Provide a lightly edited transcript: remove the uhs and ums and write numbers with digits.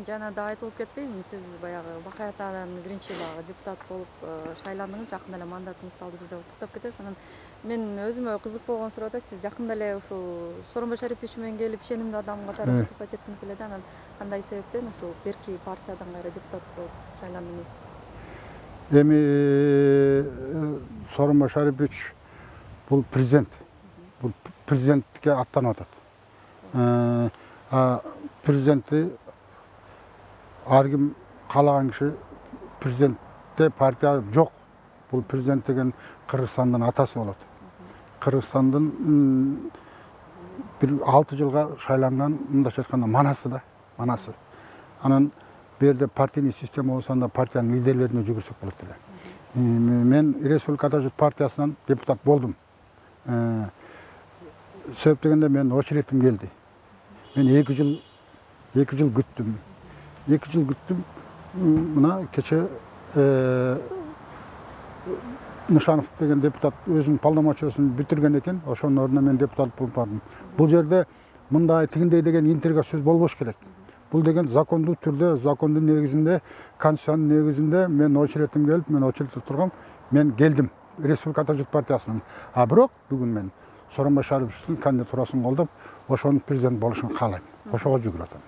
жана да айтылып кетти, сиз баягы Бакай атадан биринчи баягы депутат болуп шайландыңыз, жакында эле мандатыңызды алдыңыз деп токтоп кетесиз. Анан мен өзүмө кызык болгон суроо да, сиз жакында эле ушул Сооронбай Шарипович менен келип ишенимдүү адам катары выступать эттиңиз эле да, анан кандай себептен ушул берки партиядан кайра депутат болуп шайландыңыз? Эми Сооронбай Шарипович бул президент. Бул президентке аттанып атат. Президентти ар ким каалаган киши президентте партия жок. Бул президент деген Кыргызстандын атасы болот. Кыргызстандын бир 6 жылга шайланган, мындайча айтканда манасы да, манасы. Анан берде партийный система болсо анда партиянын лидерлерине жүгүрсөк болот эле. Мен Республика Ата журт партиясынан депутат болдум. Себеп дегенде мен очередим келди. Мен 2 жыл күттүм. 2 жыл күттүм. Мына кече Нышанов деген депутат өзүнүн полномочиясын бүтүргөн экен. Ошонун ордуна мен депутат болуп бардым. Бул жерде мындай тигиндей деген интрига сөз болбош керек. Бул деген закондуу түрдө, закондун негизинде, конституциянын негизинде мен очередим келип, мен очередте тургам, мен келдим Республика Ата журт партиясынан. А бирок бүгүн мен Сооронбай Шариповичтин кандидатурасын колдоп, ошонун президент болушун каалайм. Ошого жүгүрүп атам.